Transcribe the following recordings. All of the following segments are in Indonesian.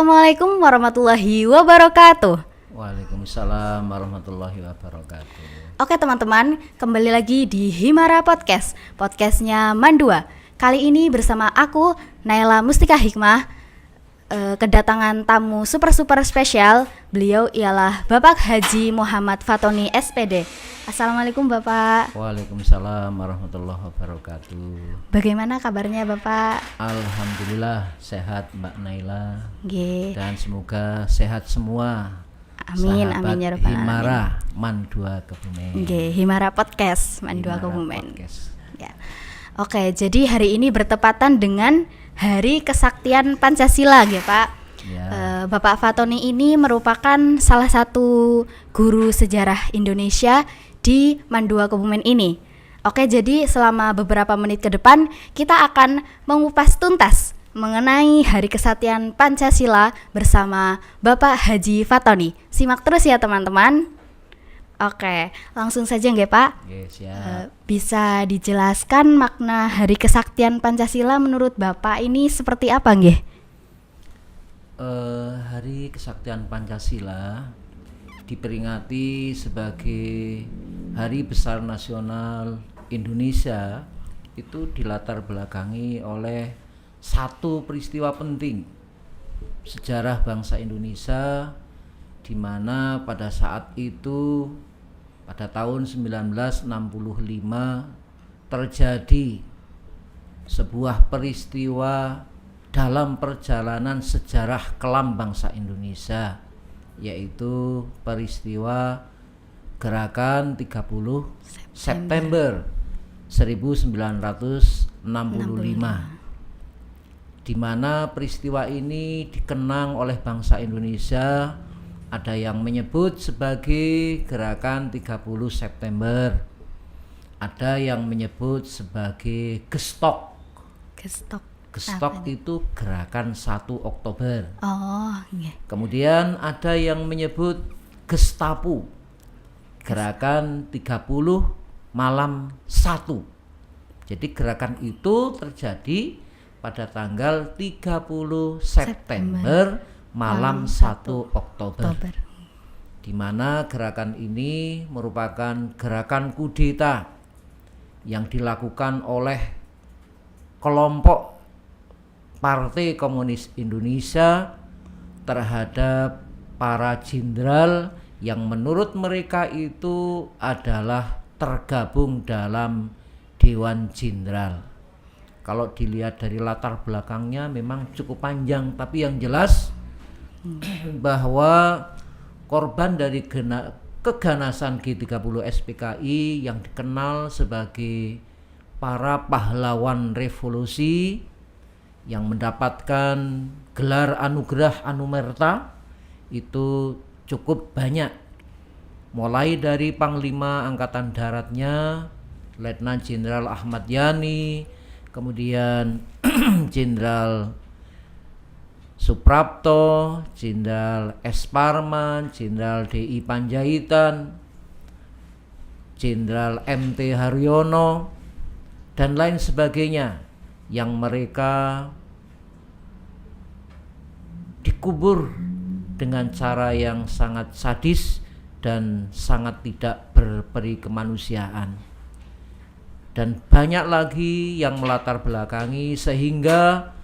Assalamualaikum warahmatullahi wabarakatuh. Waalaikumsalam warahmatullahi wabarakatuh. Oke teman-teman, kembali lagi di Himara Podcast, podcastnya Mandua. Kali ini bersama aku, Naila Mustika Hikmah, kedatangan tamu super spesial. Beliau ialah Bapak Haji Muhammad Fatoni SPD. Assalamualaikum Bapak. Waalaikumsalam warahmatullahi wabarakatuh. Bagaimana kabarnya Bapak? Alhamdulillah sehat Mbak Naila. Nggih. Dan semoga sehat semua. Amin, Sahabat amin ya rabbal alamin. Himara Mandua Kebumen. Nggih, Himara Podcast Mandua Himara Kebumen. Podcast. Ya. Oke, jadi hari ini bertepatan dengan Hari Kesaktian Pancasila, ya Pak. Ya. Bapak Fatoni ini merupakan salah satu guru sejarah Indonesia di Mandua Kebumen ini. Oke, jadi selama beberapa menit ke depan kita akan mengupas tuntas mengenai Hari Kesaktian Pancasila bersama Bapak Haji Fatoni. Simak terus ya teman-teman. Oke, langsung saja nggih Pak. Oke, siap. Bisa dijelaskan makna Hari Kesaktian Pancasila menurut Bapak ini seperti apa nggih? Hari Kesaktian Pancasila diperingati sebagai Hari Besar Nasional Indonesia itu dilatar belakangi oleh satu peristiwa penting sejarah bangsa Indonesia, di mana pada saat itu pada tahun 1965 terjadi sebuah peristiwa dalam perjalanan sejarah kelam bangsa Indonesia, yaitu peristiwa Gerakan 30 September 1965, di mana peristiwa ini dikenang oleh bangsa Indonesia. Ada yang menyebut sebagai Gerakan 30 September, ada yang menyebut sebagai Gestok. Gestok itu Gerakan 1 Oktober. Oh, iya. Kemudian ada yang menyebut Gestapu, Gerakan 30 Malam 1. Jadi gerakan itu terjadi pada tanggal 30 September malam 1 Oktober. Di mana gerakan ini merupakan gerakan kudeta yang dilakukan oleh kelompok Partai Komunis Indonesia terhadap para jenderal yang menurut mereka itu adalah tergabung dalam Dewan Jenderal. Kalau dilihat dari latar belakangnya memang cukup panjang, tapi yang jelas bahwa korban dari keganasan G30 SPKI yang dikenal sebagai para pahlawan revolusi yang mendapatkan gelar anugerah Anumerta itu cukup banyak, mulai dari Panglima Angkatan Daratnya Letnan Jenderal Ahmad Yani, kemudian Jenderal Suprapto, Jenderal S. Parman, Jenderal D.I. Panjaitan, Jenderal M.T. Haryono, dan lain sebagainya, yang mereka dikubur dengan cara yang sangat sadis dan sangat tidak berperi kemanusiaan. Dan banyak lagi yang melatar belakangi sehingga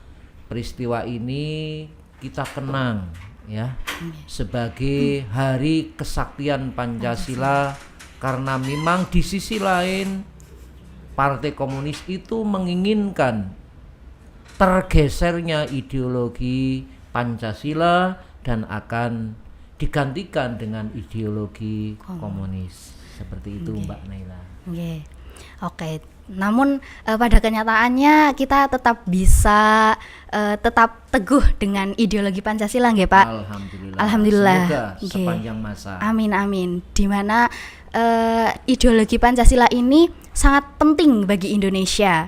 peristiwa ini kita kenang ya sebagai Hari Kesaktian Pancasila, karena memang di sisi lain Partai Komunis itu menginginkan tergesernya ideologi Pancasila dan akan digantikan dengan ideologi komunis. Seperti itu Mbak Naila. Oke, namun pada kenyataannya kita tetap bisa tetap teguh dengan ideologi Pancasila nggih Pak? Alhamdulillah. Semoga sepanjang masa. Amin. Di mana ideologi Pancasila ini sangat penting bagi Indonesia.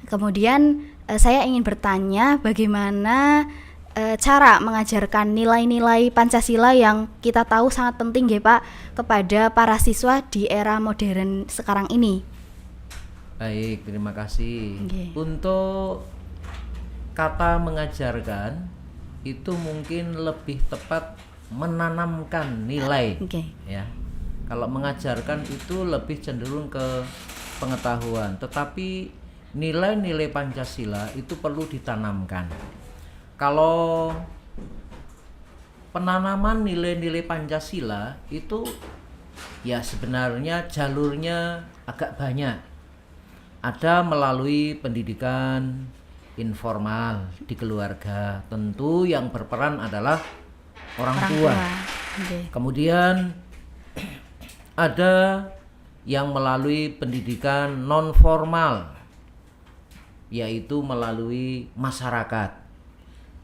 Kemudian saya ingin bertanya bagaimana cara mengajarkan nilai-nilai Pancasila yang kita tahu sangat penting nggih Pak kepada para siswa di era modern sekarang ini. Baik, terima kasih. Untuk kata mengajarkan itu mungkin lebih tepat menanamkan nilai. Oke. Ya. Kalau mengajarkan itu lebih cenderung ke pengetahuan, tetapi nilai-nilai Pancasila itu perlu ditanamkan. Kalau penanaman nilai-nilai Pancasila itu ya sebenarnya jalurnya agak banyak. Ada melalui pendidikan informal di keluarga, tentu yang berperan adalah orang tua. Oke. Kemudian ada yang melalui pendidikan non formal, yaitu melalui masyarakat.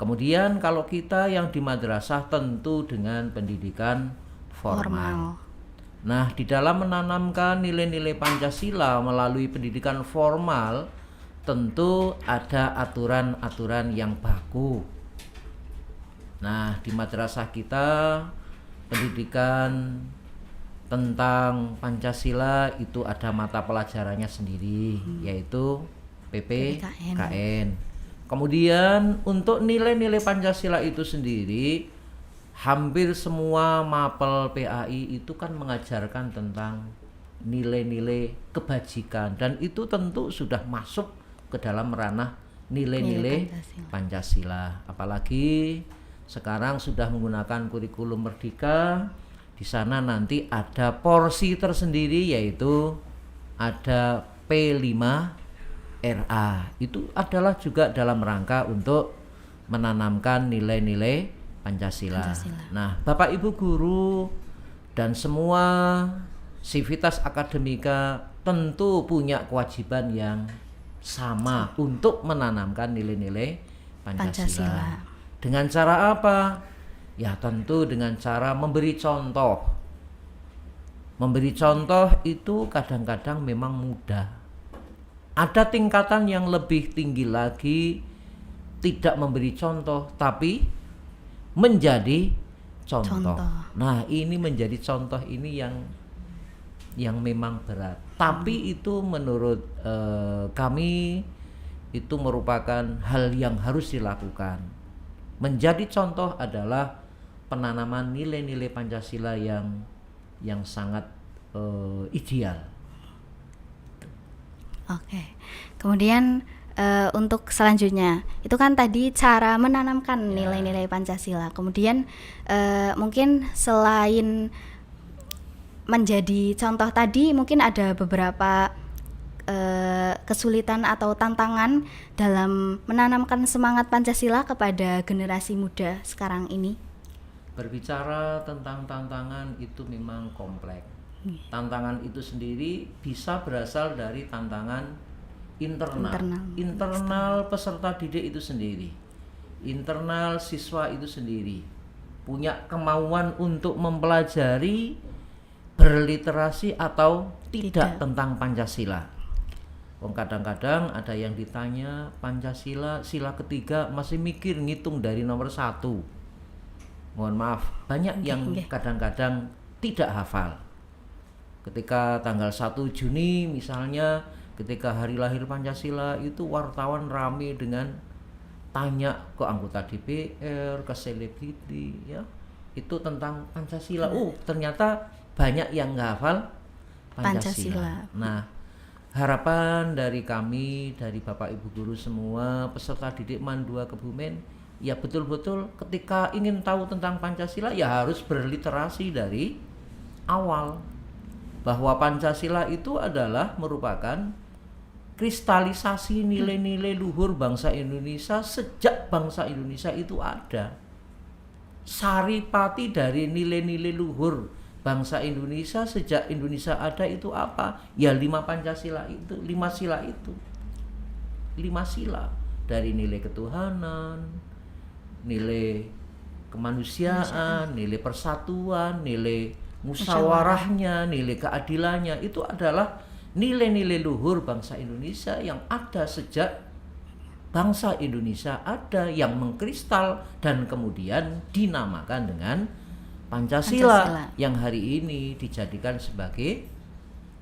Kemudian kalau kita yang di madrasah tentu dengan pendidikan formal. Nah, di dalam menanamkan nilai-nilai Pancasila melalui pendidikan formal, tentu ada aturan-aturan yang baku. Nah, di madrasah kita pendidikan tentang Pancasila itu ada mata pelajarannya sendiri, yaitu PPKN. Kemudian untuk nilai-nilai Pancasila itu sendiri, hampir semua mapel PAI itu kan mengajarkan tentang nilai-nilai kebajikan, dan itu tentu sudah masuk ke dalam ranah nilai-nilai Pancasila. Apalagi sekarang sudah menggunakan kurikulum Merdeka. Di sana nanti ada porsi tersendiri, yaitu ada P5RA. Itu adalah juga dalam rangka untuk menanamkan nilai-nilai Pancasila. Nah, Bapak Ibu guru dan semua sivitas akademika tentu punya kewajiban yang sama untuk menanamkan nilai-nilai Pancasila. Dengan cara apa? Ya tentu dengan cara memberi contoh. Memberi contoh itu kadang-kadang memang mudah. Ada tingkatan yang lebih tinggi lagi, tidak memberi contoh tapi menjadi contoh. Nah, ini menjadi contoh ini yang memang berat. Tapi itu menurut kami itu merupakan hal yang harus dilakukan. Menjadi contoh adalah penanaman nilai-nilai Pancasila yang sangat ideal. Oke. Kemudian untuk selanjutnya, itu kan tadi cara menanamkan nilai-nilai Pancasila. Kemudian mungkin selain menjadi contoh tadi, mungkin ada beberapa kesulitan atau tantangan dalam menanamkan semangat Pancasila kepada generasi muda sekarang ini. Berbicara tentang tantangan itu memang kompleks. Tantangan itu sendiri bisa berasal dari tantangan internal peserta didik itu sendiri, internal siswa itu sendiri punya kemauan untuk mempelajari, berliterasi atau tidak tentang Pancasila. Kadang-kadang ada yang ditanya Pancasila sila ketiga masih mikir ngitung dari nomor 1. Mohon maaf, banyak yang kadang-kadang tidak hafal. Ketika tanggal 1 Juni misalnya, ketika hari lahir Pancasila, itu wartawan rame dengan tanya ke anggota DPR, ke selebriti, ya, itu tentang Pancasila. Ternyata banyak yang nggak hafal Pancasila. Nah, harapan dari kami, dari Bapak Ibu guru semua, peserta didik MAN 2 Kebumen, ya betul-betul ketika ingin tahu tentang Pancasila ya harus berliterasi dari awal. Bahwa Pancasila itu adalah merupakan kristalisasi nilai-nilai luhur bangsa Indonesia sejak bangsa Indonesia itu ada. Saripati dari nilai-nilai luhur bangsa Indonesia sejak Indonesia ada itu apa? Ya 5 Pancasila itu, 5 sila itu. 5 sila dari nilai ketuhanan, nilai kemanusiaan, nilai persatuan, nilai musyawarahnya, nilai keadilannya, itu adalah nilai-nilai luhur bangsa Indonesia yang ada sejak bangsa Indonesia ada, yang mengkristal dan kemudian dinamakan dengan Pancasila yang hari ini dijadikan sebagai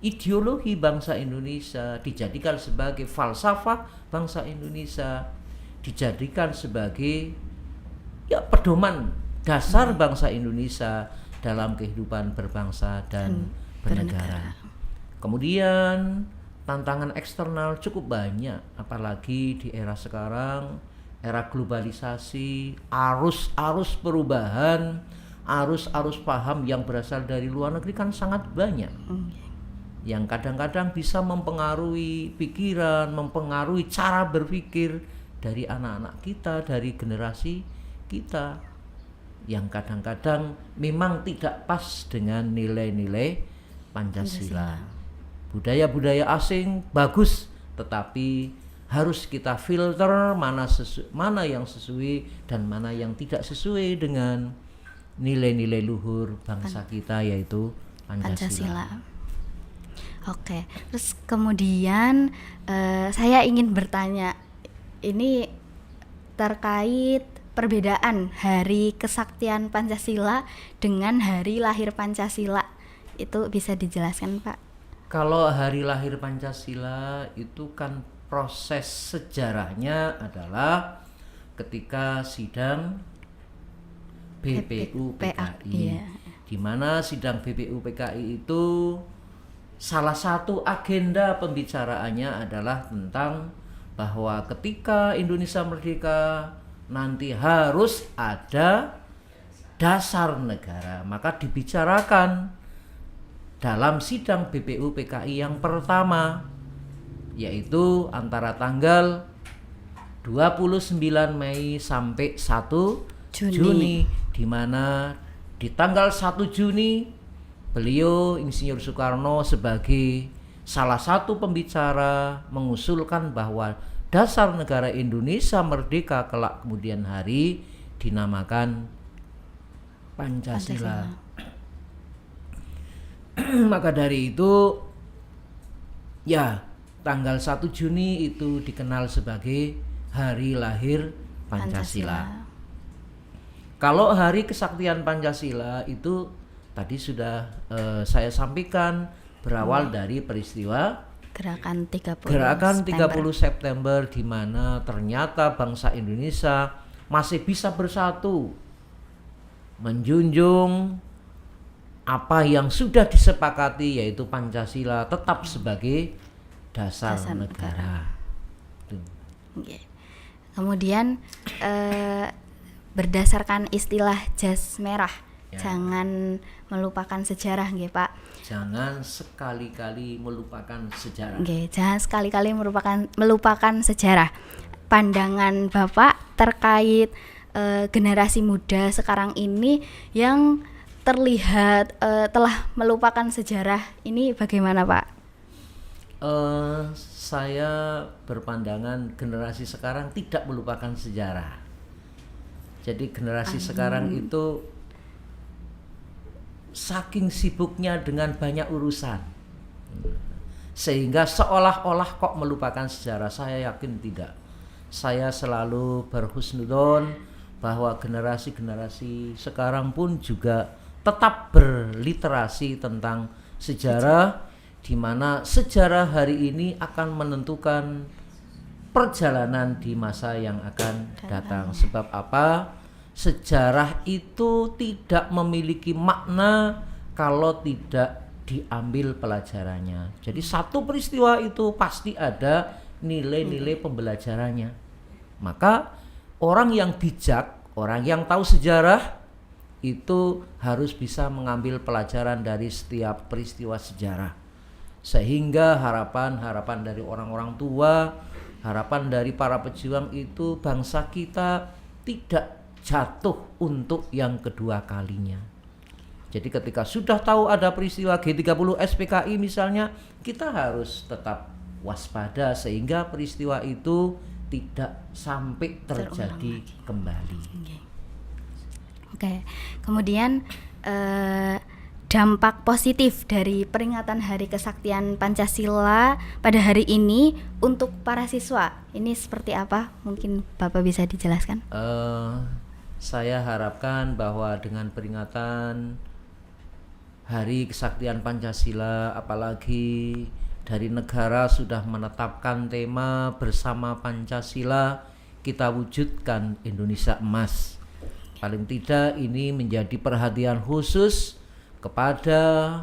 ideologi bangsa Indonesia, dijadikan sebagai falsafah bangsa Indonesia, dijadikan sebagai ya pedoman dasar bangsa Indonesia dalam kehidupan berbangsa dan bernegara. Kemudian tantangan eksternal cukup banyak, apalagi di era sekarang, era globalisasi, arus-arus perubahan, arus-arus paham yang berasal dari luar negeri kan sangat banyak. Yang kadang-kadang bisa mempengaruhi pikiran, mempengaruhi cara berpikir dari anak-anak kita, dari generasi kita, yang kadang-kadang memang tidak pas dengan nilai-nilai Pancasila. Budaya-budaya asing bagus, tetapi harus kita filter mana yang sesuai dan mana yang tidak sesuai dengan nilai-nilai luhur bangsa kita, yaitu Pancasila. Oke, terus kemudian saya ingin bertanya, ini terkait perbedaan Hari Kesaktian Pancasila dengan Hari Lahir Pancasila, itu bisa dijelaskan, Pak? Kalau Hari Lahir Pancasila itu kan proses sejarahnya adalah ketika sidang BPUPKI, di mana sidang BPUPKI itu salah satu agenda pembicaraannya adalah tentang bahwa ketika Indonesia merdeka nanti harus ada dasar negara, maka dibicarakan dalam sidang BPUPKI yang pertama, yaitu antara tanggal 29 Mei sampai 1 Juni, di mana di tanggal 1 Juni beliau Insinyur Soekarno sebagai salah satu pembicara mengusulkan bahwa dasar negara Indonesia merdeka kelak kemudian hari dinamakan Pancasila. Maka dari itu ya tanggal 1 Juni itu dikenal sebagai Hari Lahir Pancasila. Kalau Hari Kesaktian Pancasila itu tadi sudah saya sampaikan berawal dari peristiwa Gerakan 30 September, di mana ternyata bangsa Indonesia masih bisa bersatu, menjunjung apa yang sudah disepakati, yaitu Pancasila tetap sebagai dasar negara. Kemudian berdasarkan istilah jas merah, jangan melupakan sejarah, nggih Pak. Jangan sekali-kali melupakan sejarah. Jangan sekali-kali melupakan sejarah. Pandangan Bapak terkait generasi muda sekarang ini yang terlihat telah melupakan sejarah ini bagaimana, Pak? Saya berpandangan generasi sekarang tidak melupakan sejarah. Jadi generasi sekarang itu saking sibuknya dengan banyak urusan, sehingga seolah-olah kok melupakan sejarah. Saya yakin tidak. Saya selalu berhusnudzon bahwa generasi-generasi sekarang pun juga tetap berliterasi tentang sejarah, di mana sejarah hari ini akan menentukan perjalanan di masa yang akan datang. Sebab apa? Sejarah itu tidak memiliki makna kalau tidak diambil pelajarannya. Jadi satu peristiwa itu pasti ada nilai-nilai pembelajarannya. Maka orang yang bijak, orang yang tahu sejarah itu harus bisa mengambil pelajaran dari setiap peristiwa sejarah. Sehingga harapan dari orang-orang tua, harapan dari para pejuang itu bangsa kita tidak jatuh untuk yang kedua kalinya. Jadi ketika sudah tahu ada peristiwa G30 SPKI misalnya, kita harus tetap waspada sehingga peristiwa itu tidak sampai terjadi kembali. Oke. Kemudian dampak positif dari peringatan Hari Kesaktian Pancasila pada hari ini untuk para siswa ini seperti apa? Mungkin Bapak bisa dijelaskan? Saya harapkan bahwa dengan peringatan Hari Kesaktian Pancasila, apalagi dari negara sudah menetapkan tema bersama Pancasila, kita wujudkan Indonesia emas. Paling tidak ini menjadi perhatian khusus kepada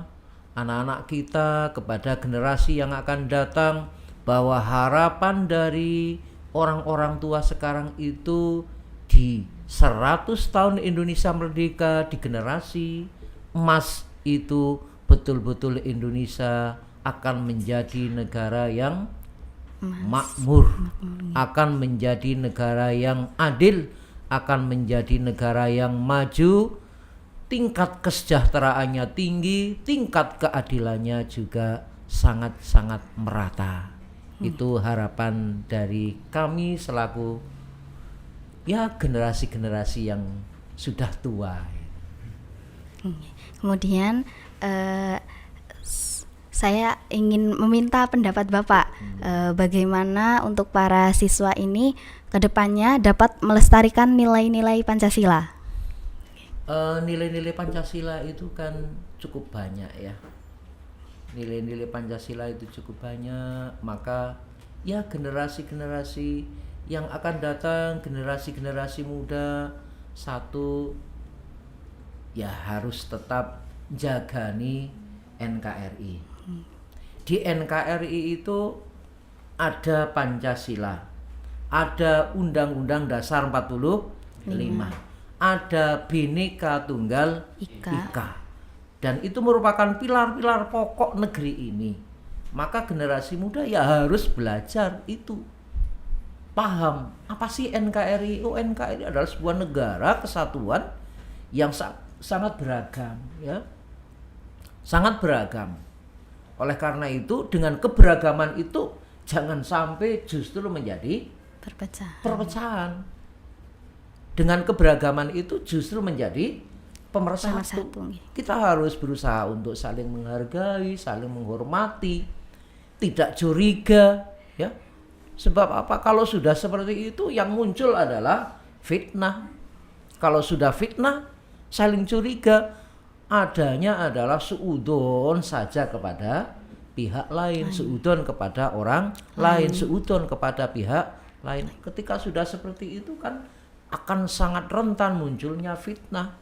anak-anak kita, kepada generasi yang akan datang, bahwa harapan dari orang-orang tua sekarang itu di 100 tahun Indonesia merdeka, di generasi emas itu betul-betul Indonesia akan menjadi negara yang makmur, akan menjadi negara yang adil, akan menjadi negara yang maju, tingkat kesejahteraannya tinggi, tingkat keadilannya juga sangat-sangat merata. Itu harapan dari kami selaku ya generasi-generasi yang sudah tua. Kemudian saya ingin meminta pendapat Bapak, bagaimana untuk para siswa ini kedepannya dapat melestarikan nilai-nilai Pancasila. Nilai-nilai Pancasila itu kan cukup banyak ya. Nilai-nilai Pancasila itu cukup banyak, maka ya generasi-generasi yang akan datang, generasi-generasi muda, satu ya harus tetap jagani NKRI. Di NKRI itu ada Pancasila, ada Undang-Undang Dasar 45, ada Bhinneka Tunggal Ika. Dan itu merupakan pilar-pilar pokok negeri ini. Maka generasi muda ya harus belajar itu. Paham apa sih NKRI? Oh, NKRI adalah sebuah negara kesatuan yang sangat beragam ya. Sangat beragam. Oleh karena itu dengan keberagaman itu jangan sampai justru menjadi perpecahan. Dengan keberagaman itu justru menjadi pemersatu. Kita harus berusaha untuk saling menghargai, saling menghormati, tidak curiga ya. Sebab apa? Kalau sudah seperti itu yang muncul adalah fitnah. Kalau sudah fitnah, saling curiga, adanya adalah suudon saja kepada pihak lain, suudon kepada orang lain, suudon kepada pihak lain. Ketika sudah seperti itu kan akan sangat rentan munculnya fitnah.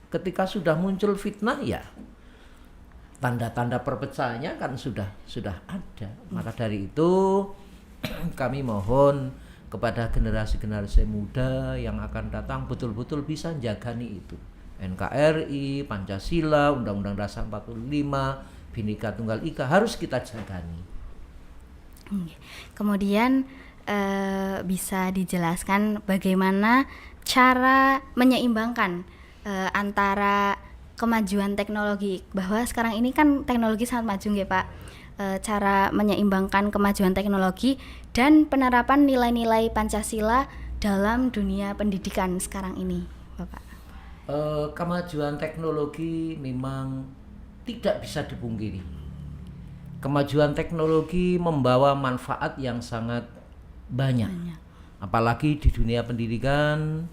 Ketika sudah muncul fitnah ya tanda-tanda perpecahannya kan sudah ada. Maka dari itu kami mohon kepada generasi-generasi muda yang akan datang betul-betul bisa jagani itu. NKRI, Pancasila, Undang-Undang Dasar 45, Bhinneka Tunggal Ika harus kita jagani. Kemudian bisa dijelaskan bagaimana cara menyeimbangkan antara kemajuan teknologi, bahwa sekarang ini kan teknologi sangat maju nggih Pak. Cara menyeimbangkan kemajuan teknologi dan penerapan nilai-nilai Pancasila dalam dunia pendidikan sekarang ini, Bapak. Kemajuan teknologi memang tidak bisa dipungkiri. Kemajuan teknologi membawa manfaat yang sangat banyak. Apalagi di dunia pendidikan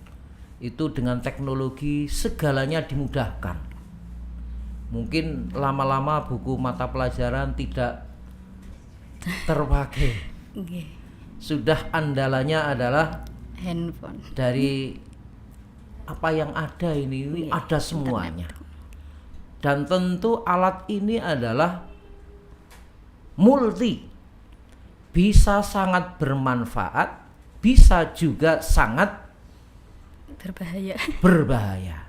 itu dengan teknologi segalanya dimudahkan. Mungkin lama-lama buku mata pelajaran tidak terpakai. Sudah andalannya adalah handphone. Dari apa yang ada ini ada semuanya. Dan tentu alat ini adalah multi. Bisa sangat bermanfaat, bisa juga sangat berbahaya.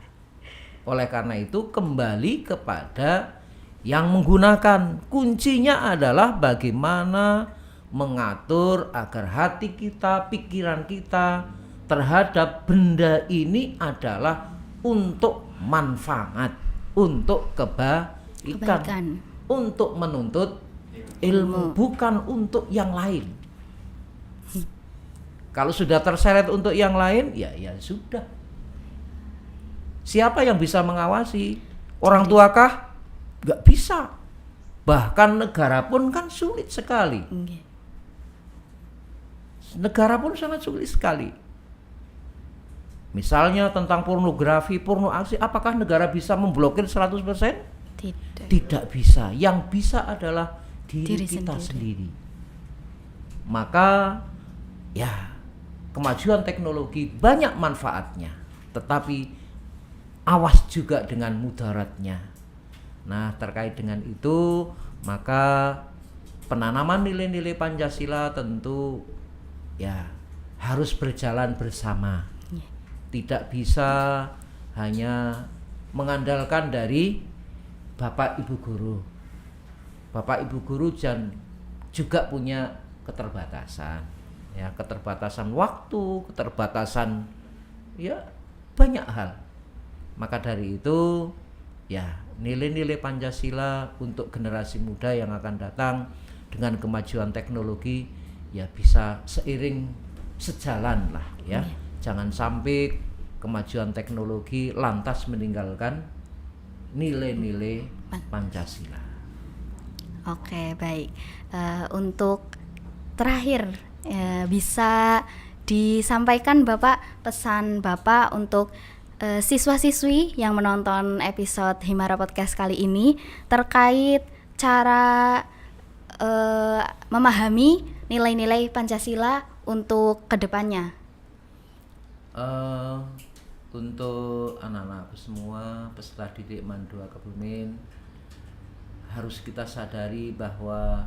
Oleh karena itu kembali kepada yang menggunakan. Kuncinya adalah bagaimana mengatur agar hati kita, pikiran kita terhadap benda ini adalah untuk manfaat, untuk kebaikan, untuk menuntut ilmu, bukan untuk yang lain. Kalau sudah terseret untuk yang lain, ya sudah. Siapa yang bisa mengawasi? Orang tua kah? Nggak bisa. Bahkan negara pun kan sulit sekali. Negara pun sangat sulit sekali. Misalnya tentang pornografi, pornoaksi, apakah negara bisa memblokir 100%? Tidak bisa. Yang bisa adalah diri kita sendiri. Maka ya kemajuan teknologi banyak manfaatnya. tetapi awas juga dengan mudaratnya. Nah, terkait dengan itu, maka penanaman nilai-nilai Pancasila tentu ya harus berjalan bersama. Tidak bisa hanya mengandalkan dari Bapak Ibu guru. Bapak Ibu guru juga punya keterbatasan. Ya, keterbatasan waktu, keterbatasan ya banyak hal. Maka dari itu ya nilai-nilai Pancasila untuk generasi muda yang akan datang dengan kemajuan teknologi ya bisa seiring sejalan lah ya. Jangan sampai kemajuan teknologi lantas meninggalkan nilai-nilai Pancasila. Oke, baik. Untuk terakhir bisa disampaikan Bapak, pesan Bapak untuk siswa-siswi yang menonton episode Himara Podcast kali ini terkait cara memahami nilai-nilai Pancasila untuk kedepannya. Untuk anak-anakku semua peserta didik MAN 2 Kebumen, harus kita sadari bahwa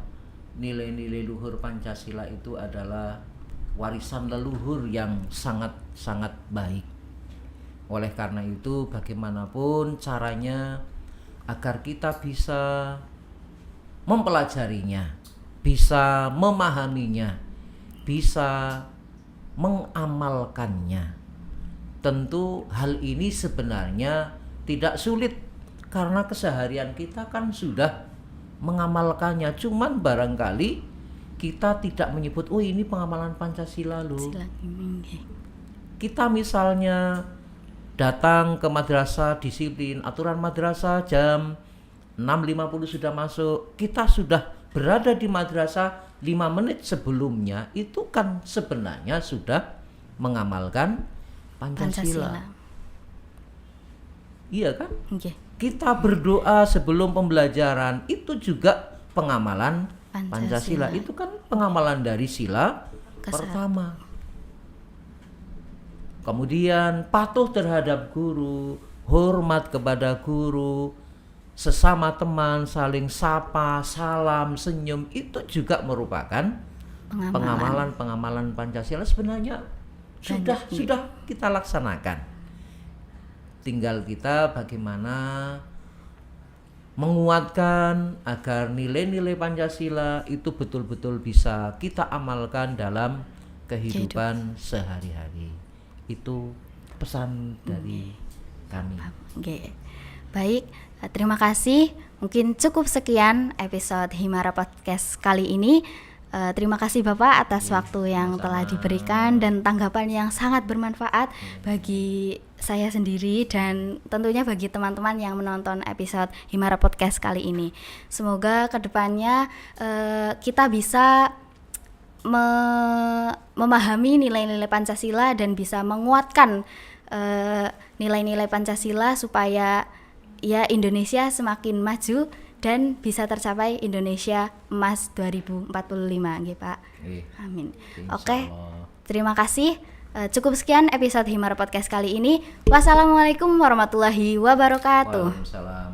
nilai-nilai luhur Pancasila itu adalah warisan leluhur yang sangat-sangat baik. Oleh karena itu, bagaimanapun caranya agar kita bisa mempelajarinya, bisa memahaminya, bisa mengamalkannya. Tentu hal ini sebenarnya tidak sulit karena keseharian kita kan sudah mengamalkannya. Cuman barangkali kita tidak menyebut, oh ini pengamalan Pancasila loh. Kita misalnya datang ke madrasah, disiplin, aturan madrasah jam 6.50 sudah masuk. Kita sudah berada di madrasah 5 menit sebelumnya, itu kan sebenarnya sudah mengamalkan Pancasila. Iya kan? Okay. Kita berdoa sebelum pembelajaran, itu juga pengamalan Pancasila. Itu kan pengamalan dari sila pertama. Kemudian patuh terhadap guru, hormat kepada guru, sesama teman, saling sapa, salam, senyum, itu juga merupakan pengamalan Pancasila. Sebenarnya sudah kita laksanakan. Tinggal kita bagaimana menguatkan agar nilai-nilai Pancasila itu betul-betul bisa kita amalkan dalam kehidupan sehari-hari. Itu pesan dari kami. Oke. Baik, terima kasih. Mungkin cukup sekian episode Himara Podcast kali ini. Terima kasih Bapak atas waktu yang telah diberikan dan tanggapan yang sangat bermanfaat bagi saya sendiri dan tentunya bagi teman-teman yang menonton episode Himara Podcast kali ini. Semoga kedepannya kita bisa memahami nilai-nilai Pancasila dan bisa menguatkan nilai-nilai Pancasila supaya ya Indonesia semakin maju dan bisa tercapai Indonesia Emas 2045, nggih Pak. Amin. Oke. Terima kasih. Cukup sekian episode Himara Podcast kali ini. Wassalamualaikum warahmatullahi wabarakatuh. Waalaikumsalam.